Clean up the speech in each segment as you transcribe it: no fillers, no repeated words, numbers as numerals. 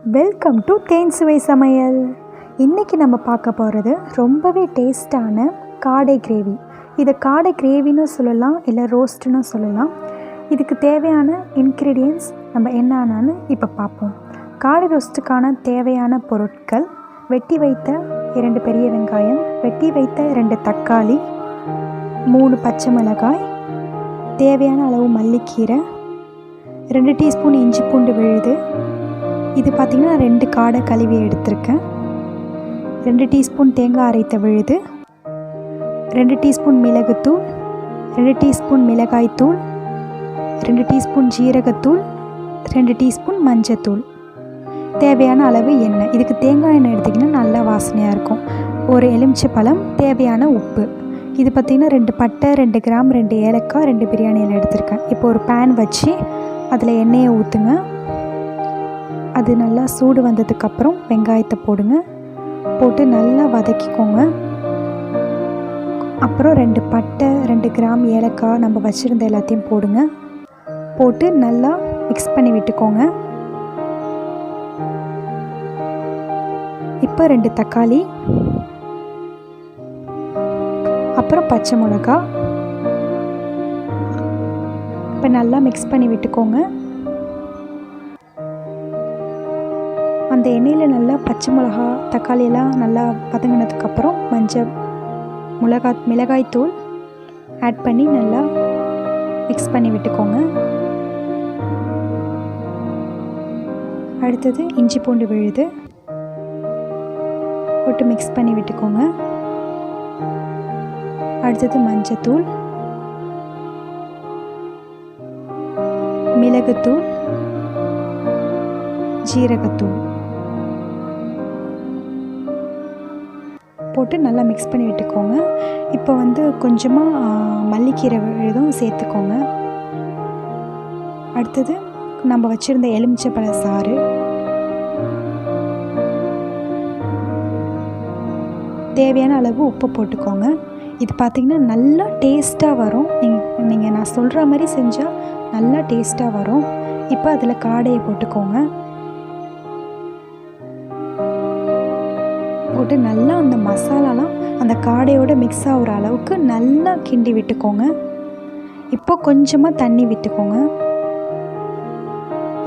Welcome to தேன் சுவை சமையல். இன்றைக்கி நம்ம பார்க்க போகிறது ரொம்பவே டேஸ்டான காடை கிரேவி. இதை காடை கிரேவின்னு சொல்லலாம், இல்லை ரோஸ்ட்டுன்னு சொல்லலாம். இதுக்கு தேவையான இன்க்ரீடியன்ட்ஸ் நம்ம என்னென்னு இப்போ பார்ப்போம். காடை ரோஸ்ட்டுக்கான தேவையான பொருட்கள்: வெட்டி வைத்த 2 பெரிய வெங்காயம், வெட்டி வைத்த 2 தக்காளி, 3 பச்சை மிளகாய், தேவையான அளவு மல்லிக்கீரை, 2 டீஸ்பூன் இஞ்சி பூண்டு விழுது. இது பார்த்திங்கன்னா 2 காடை கழுவி எடுத்திருக்கேன். 2 டீஸ்பூன் தேங்காய் அரைத்த விழுது, 2 டீஸ்பூன் மிளகுத்தூள், 2 டீஸ்பூன் மிளகாய்த்தூள், 2 டீஸ்பூன் ஜீரகத்தூள், 2 டீஸ்பூன் மஞ்சத்தூள், தேவையான அளவு எண்ணெய். இதுக்கு தேங்காய் எண்ணெய் எடுத்திங்கன்னா நல்லா வாசனையாக இருக்கும். ஒரு எலுமிச்சை பழம், தேவையான உப்பு. இது பார்த்திங்கன்னா 2 பட்டை, 2 கிராம், 2 ஏலக்காய், 2 பிரியாணி இலை எடுத்திருக்கேன். இப்போ ஒரு பேன் வச்சு அதில் எண்ணெயை ஊற்றுங்க. அது நல்லா சூடு வந்ததுக்கப்புறம் வெங்காயத்தை போடுங்க. போட்டு நல்லா வதக்கிக்கோங்க. அப்புறம் 2 பட்டை, 2 கிராம் ஏலக்காய் நம்ம வச்சுருந்த எல்லாத்தையும் போடுங்க. போட்டு நல்லா மிக்ஸ் பண்ணி விட்டுக்கோங்க. இப்போ 2 தக்காளி, அப்புறம் பச்சை மிளகா. இப்போ நல்லா மிக்ஸ் பண்ணி விட்டுக்கோங்க. அந்த எண்ணெயில் நல்லா பச்சை மிளகா, தக்காளி எல்லாம் நல்லா வதங்கினதுக்கப்புறம் மிளகாய்த்தூள் ஆட் பண்ணி நல்லா மிக்ஸ் பண்ணி விட்டுக்கோங்க. அடுத்தது இஞ்சி பூண்டு விழுது போட்டு மிக்ஸ் பண்ணி விட்டுக்கோங்க. அடுத்தது மஞ்சத்தூள், மிளகுத்தூள், ஜீரகத்தூள் போட்டு நல்லா மிக்ஸ் பண்ணி விட்டுக்கோங்க. இப்போ கொஞ்சமாக மல்லிக்கீரை விழுதும் சேர்த்துக்கோங்க. அடுத்தது நம்ம வச்சுருந்த எலுமிச்சை பழ சாறு, தேவையான அளவு உப்பு போட்டுக்கோங்க. இது பார்த்திங்கன்னா நல்லா டேஸ்ட்டாக வரும். நீங்கள் நான் சொல்கிற மாதிரி செஞ்சால் நல்லா டேஸ்ட்டாக வரும். இப்போ அதில் காடையை போட்டுக்கோங்க. போட்டு நல்லா அந்த மசாலாலாம் அந்த காடையோடு மிக்ஸ் ஆகிற அளவுக்கு நல்லா கிண்டி விட்டுக்கோங்க. இப்போ கொஞ்சமாக தண்ணி விட்டுக்கோங்க.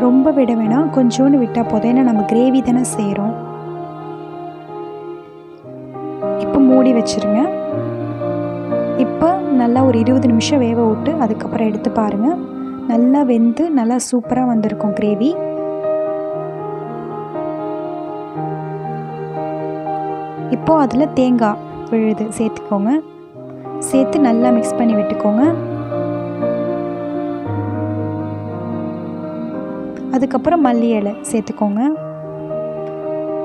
ரொம்ப விட வேணாம், கொஞ்சோண்டு விட்டால் போதும். ஏன்னா நம்ம கிரேவி தானே செய்கிறோம். இப்போ மூடி வச்சுருங்க. இப்போ நல்லா ஒரு 20 நிமிஷம் வேக விட்டு அதுக்கப்புறம் எடுத்து பாருங்கள். நல்லா வெந்து நல்லா சூப்பராக வந்திருக்கும் கிரேவி. இப்போது அதில் தேங்காய் விழுது சேர்த்துக்கோங்க. சேர்த்து நல்லா மிக்ஸ் பண்ணி விட்டுக்கோங்க. அதுக்கப்புறம் மல்லி இலை சேர்த்துக்கோங்க.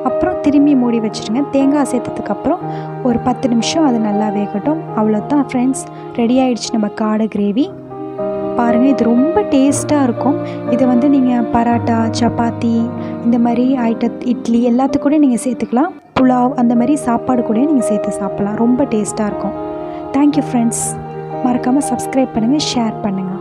அப்புறம் திரும்பி மூடி வச்சுருங்க. தேங்காய் சேர்த்ததுக்கப்புறம் ஒரு 10 நிமிஷம் அது நல்லா வேகட்டும். அவ்வளோதான் ஃப்ரெண்ட்ஸ், ரெடி ஆகிடுச்சு நம்ம காடை கிரேவி. பாருங்கள், இது ரொம்ப டேஸ்ட்டாக இருக்கும். இதை நீங்கள் பராட்டா, சப்பாத்தி, இந்த மாதிரி இட்லி எல்லாத்துக்கூட நீங்கள் சேர்த்துக்கலாம். புலாவ் அந்த மாதிரி சாப்பாடு கூட நீங்கள் சேர்த்து சாப்பிட்லாம். ரொம்ப டேஸ்ட்டாக இருக்கும். Thank you friends. மறக்காமல் சப்ஸ்கிரைப் பண்ணுங்கள், ஷேர் பண்ணுங்கள்.